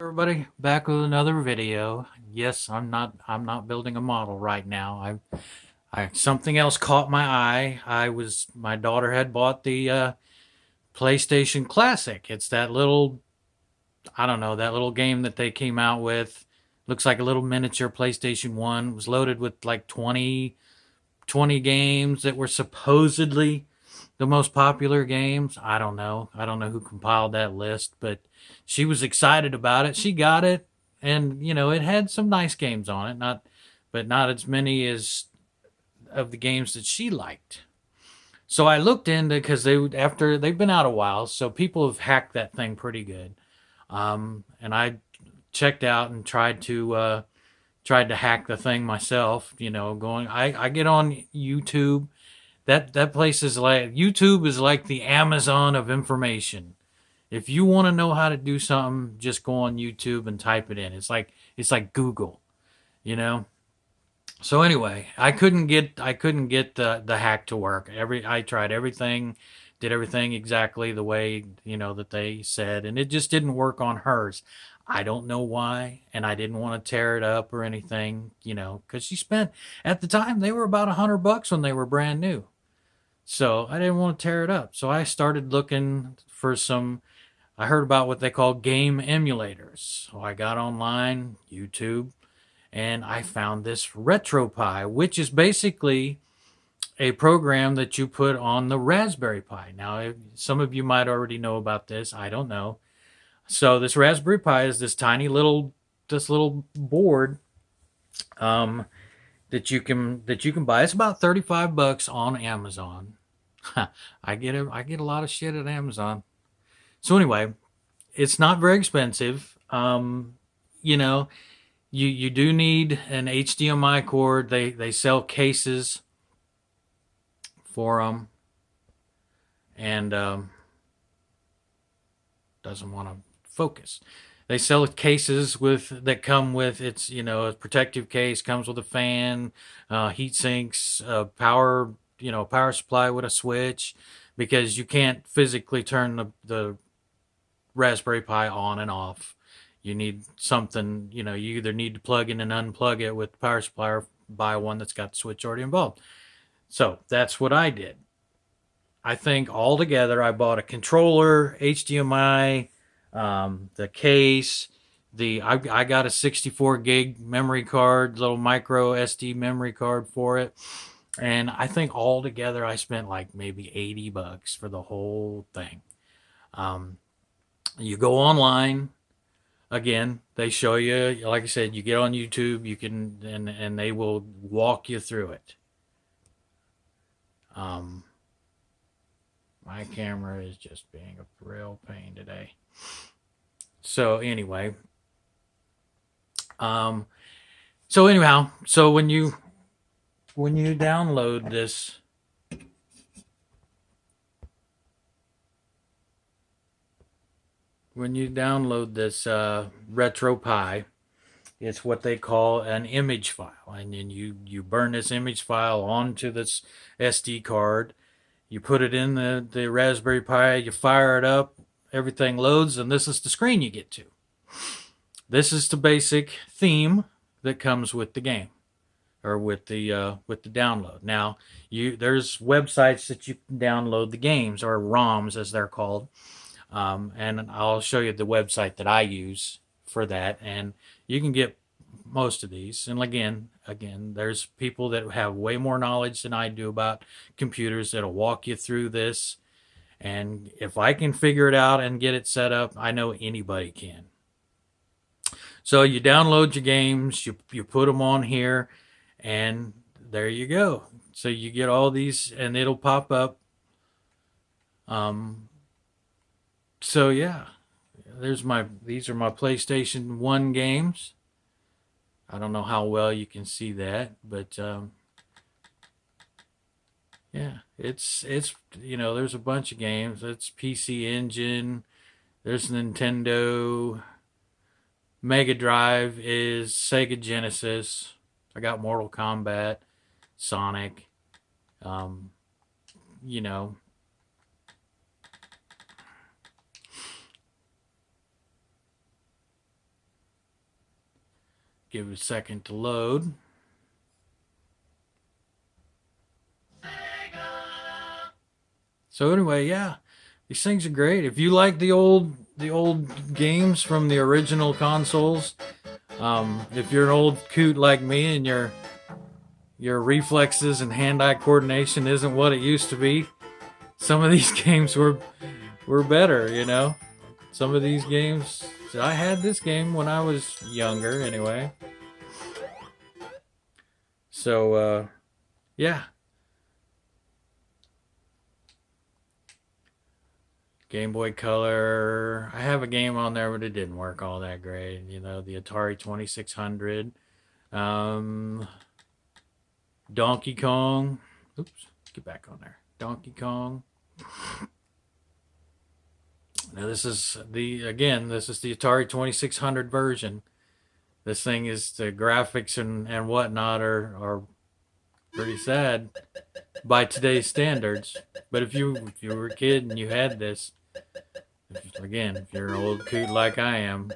Everybody, back with another video. Yes, I'm not building a model right now. I something else caught my eye. My daughter had bought the PlayStation Classic. It's that little, I don't know, that little game that they came out with. Looks like a little miniature PlayStation 1. It was loaded with like 20 games that were supposedly the most popular games. I don't know. I don't know who compiled that list, but she was excited about it. She got it, and it had some nice games on it. But not as many as of the games that she liked. So I looked into because after they've been out a while, so people have hacked that thing pretty good. And I checked out and tried to hack the thing myself. I get on YouTube. That place is like YouTube is like the Amazon of information. If you want to know how to do something, just go on YouTube and type it in. It's like Google, you know. So anyway, I couldn't get the hack to work. I tried everything, did everything exactly the way that they said, and it just didn't work on hers. I don't know why, and I didn't want to tear it up or anything, because she spent at the time they were about $100 when they were brand new. So I didn't want to tear it up. So I started looking for some. I heard about what they call game emulators. So I got online, YouTube, and I found this Retropie, which is basically a program that you put on the Raspberry Pi. Now, some of you might already know about this. I don't know. So this Raspberry Pi is this little board um, that you can buy. It's about $35 on Amazon. I get a lot of shit at Amazon. So anyway, it's not very expensive. You know, you do need an HDMI cord. They sell cases for them, and doesn't want to focus. They sell cases that come with it's a protective case, comes with a fan, heat sinks, power supply with a switch, because you can't physically turn the Raspberry Pi on and off. You need something, you either need to plug in and unplug it with the power supply or buy one that's got the switch already involved. So that's what I did. I think altogether I bought a controller, HDMI, the case, I got a 64 gig memory card, little micro SD memory card for it. And I think altogether I spent like maybe $80 for the whole thing. Um, you go online, again, they show you, like I said, you get on YouTube, you can, and they will walk you through it. Um, my camera is just being a real pain today. So anyway, um, so anyhow, so when you download this, RetroPie, it's what they call an image file, and then you burn this image file onto this SD card. You put it in the Raspberry Pi, you fire it up, everything loads, and this is the screen you get to. This is the basic theme that comes with the game, or with the download. Now, there's websites that you can download the games, or ROMs as they're called, and I'll show you the website that I use for that. And you can get most of these. And again, there's people that have way more knowledge than I do about computers that'll walk you through this. And if I can figure it out and get it set up, I know anybody can. So you download your games, you put them on here, and there you go. So you get all these, and it'll pop up. Um, so yeah, these are my PlayStation 1 games. I don't know how well you can see that, but yeah, it's there's a bunch of games. It's PC Engine. There's Nintendo. Mega Drive is Sega Genesis. I got Mortal Kombat, Sonic. Um, you know, Give it a second to load. So anyway, yeah, these things are great. If you like the old games from the original consoles, if you're an old coot like me and your reflexes and hand-eye coordination isn't what it used to be, some of these games were better. You know, some of these games. I had this game when I was younger, anyway. So yeah. Game Boy Color. I have a game on there, but it didn't work all that great. You know, the Atari 2600. Donkey Kong. Oops, get back on there. Donkey Kong. Now this is the Atari 2600 version. This thing is the graphics and whatnot are pretty sad by today's standards. But if you were a kid and you had this, if you're an old coot like I am,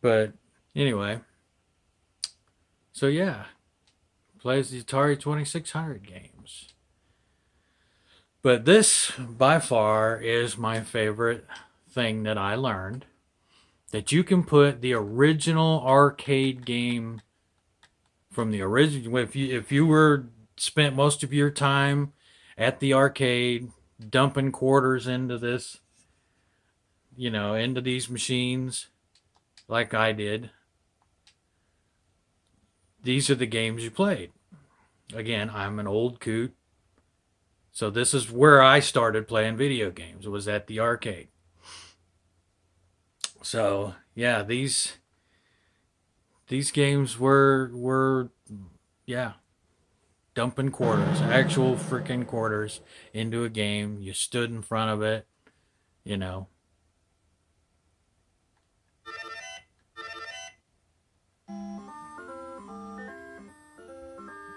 but anyway, so yeah, plays the Atari 2600 games. But this, by far, is my favorite thing that I learned. That you can put the original arcade game from the original. If you were spent most of your time at the arcade dumping quarters into this, into these machines, like I did, these are the games you played. Again, I'm an old coot. So this is where I started playing video games. It was at the arcade. So yeah, these games were yeah, dumping quarters, actual freaking quarters into a game. You stood in front of it, you know.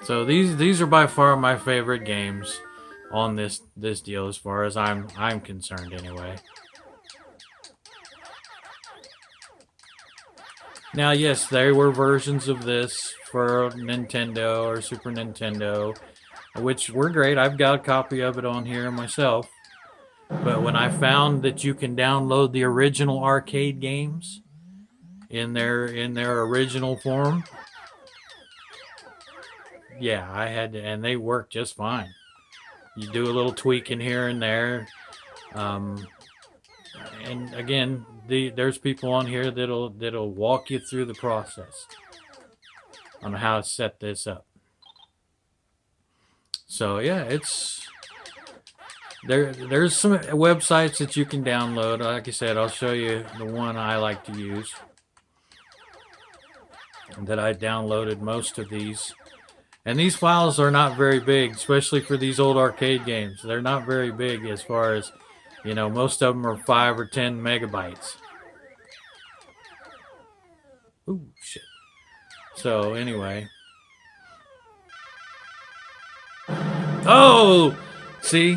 So these are by far my favorite games on this deal, as far as I'm concerned, anyway. Now, yes, there were versions of this for Nintendo or Super Nintendo, which were great. I've got a copy of it on here myself. But when I found that you can download the original arcade games in their original form, yeah, I had to, and they work just fine. You do a little tweaking here and there, and again, there's people on here that'll walk you through the process on how to set this up. So yeah, it's there's some websites that you can download. Like I said, I'll show you the one I like to use, that I downloaded most of these. And these files are not very big, especially for these old arcade games. They're not very big, as far as, most of them are 5 or 10 megabytes. Ooh, shit. So, anyway. Oh! See?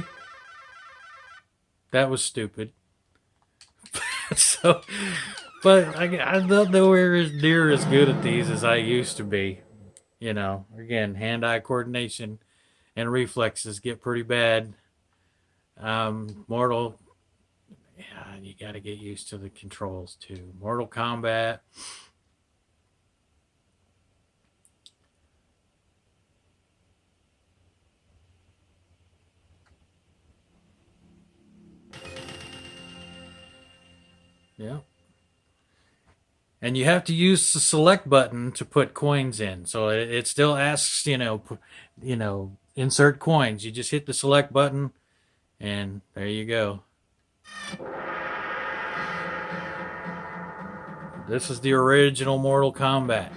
That was stupid. But I don't know where near as good at these as I used to be. Again, hand-eye coordination and reflexes get pretty bad. Mortal, yeah, you got to get used to the controls too. Mortal Kombat. Yeah. And you have to use the select button to put coins in. So it still asks, insert coins. You just hit the select button, and there you go. This is the original Mortal Kombat.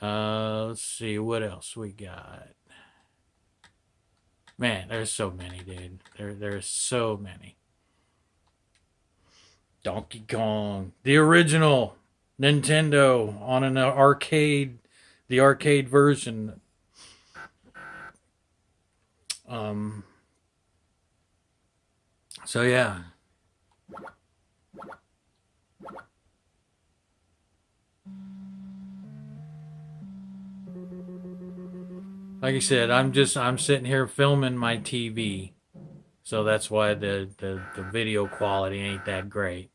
Let's see what else we got. Man, there's so many, dude. There's so many. Donkey Kong, the original Nintendo on an arcade, the arcade version. Um, so yeah, like I said, I'm sitting here filming my TV, so that's why the video quality ain't that great.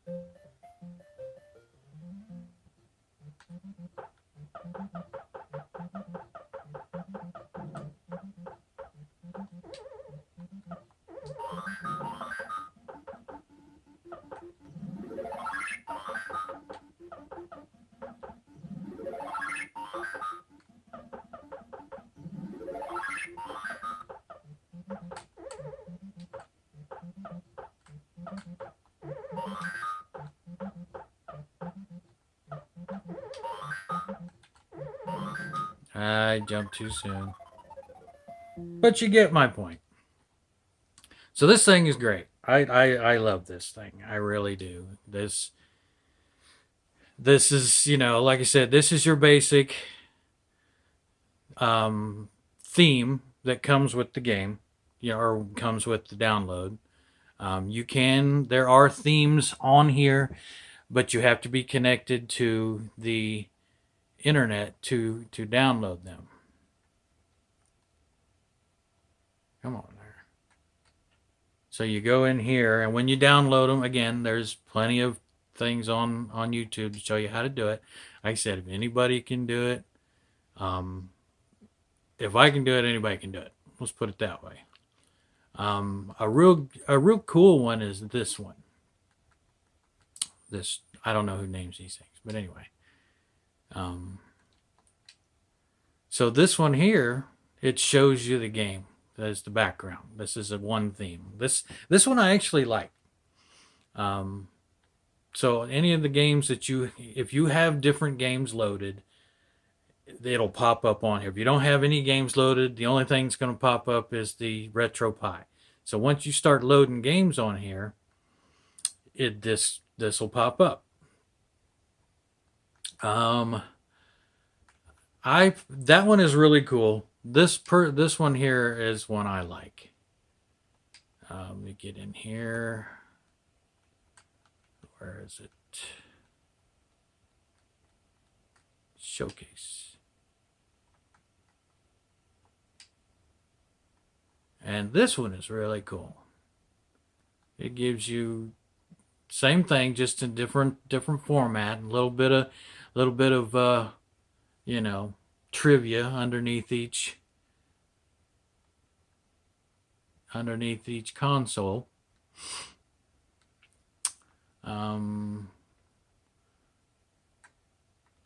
I jumped too soon, but you get my point. So this thing is great. I love this thing. I really do. This is, like I said, this is your basic um, theme that comes with the game, or comes with the download. There are themes on here, but you have to be connected to the internet to download them. Come on there. So you go in here, and when you download them, again, there's plenty of things on YouTube to show you how to do it. Like I said, if anybody can do it, um, if I can do it, anybody can do it. Let's put it that way. A real cool one is this one. This, I don't know who names these things, but anyway. Um, so this one here, it shows you the game. That's the background. This is a one theme. This one I actually like. Um, so any of the games if you have different games loaded, it'll pop up on here. If you don't have any games loaded, the only thing that's going to pop up is the Retropie. So once you start loading games on here, this will pop up. That one is really cool. This one here is one I like. Let me get in here. Where is it? Showcase. And this one is really cool. It gives you same thing, just in different format. A little bit of trivia underneath each console.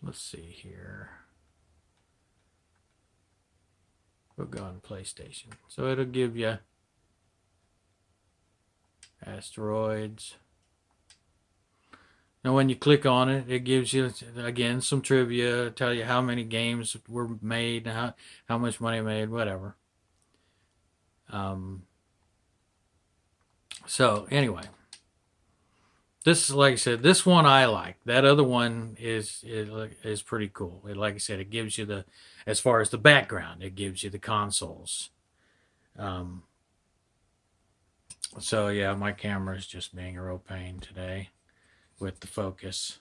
Let's see here. We'll go on PlayStation. So it'll give you asteroids. And when you click on it, it gives you, again, some trivia, tell you how many games were made, how much money made, whatever. So anyway, this, like I said, this one I like. That other one is pretty cool. Like I said, it gives you as far as the background, it gives you the consoles. So yeah, my camera is just being a real pain today with the focus.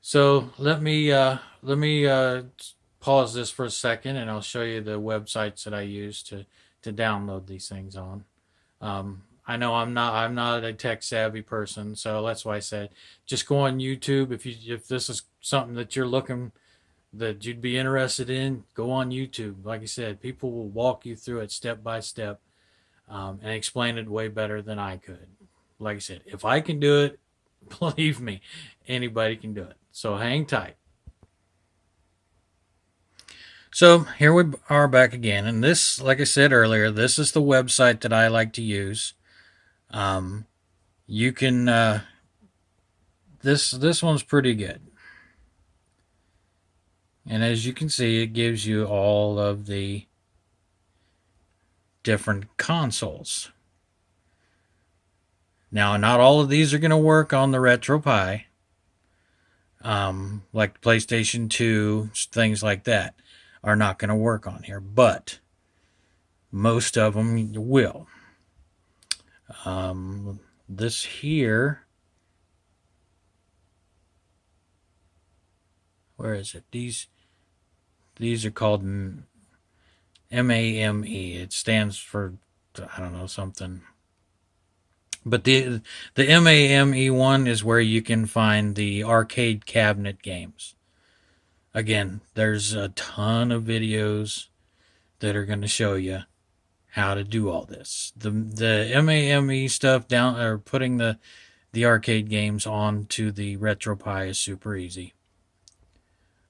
So let me pause this for a second, and I'll show you the websites that I use to download these things on. I know I'm not a tech savvy person, so that's why I said just go on YouTube. If this is something that you'd be interested in, go on YouTube. Like I said, people will walk you through it step by step, and explain it way better than I could. Like I said, if I can do it, believe me, anybody can do it. So hang tight. So here we are back again, and this, like I said earlier, this is the website that I like to use. You can this one's pretty good, and as you can see, it gives you all of the different consoles. Now, not all of these are going to work on the Retropie, like PlayStation 2, things like that. are not going to work on here, but most of them will. This here, where is it? These are called MAME. It stands for, I don't know, something. But the MAME one is where you can find the arcade cabinet games. Again, there's a ton of videos that are going to show you how to do all this. The MAME stuff down, or putting the arcade games onto the Retropie is super easy.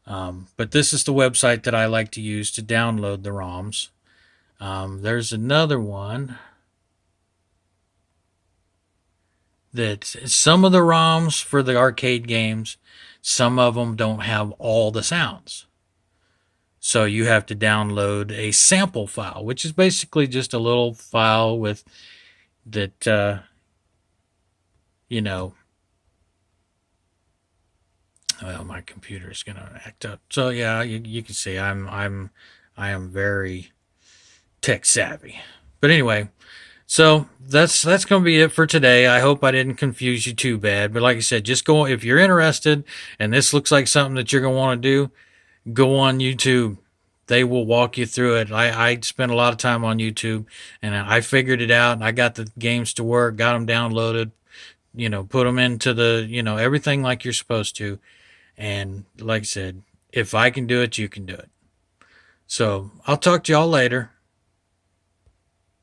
But this is the website that I like to use to download the ROMs. There's another one that some of the ROMs for the arcade games, some of them don't have all the sounds. So you have to download a sample file, which is basically just a little file with that, you know, well, my computer is gonna act up. So yeah, you can see I am very tech savvy. But anyway, so that's going to be it for today. I hope I didn't confuse you too bad. But like I said, just go if you're interested and this looks like something that you're going to want to do, go on YouTube. They will walk you through it. I spent a lot of time on YouTube and I figured it out. I got the games to work, got them downloaded, put them into everything like you're supposed to. And like I said, if I can do it, you can do it. So I'll talk to y'all later.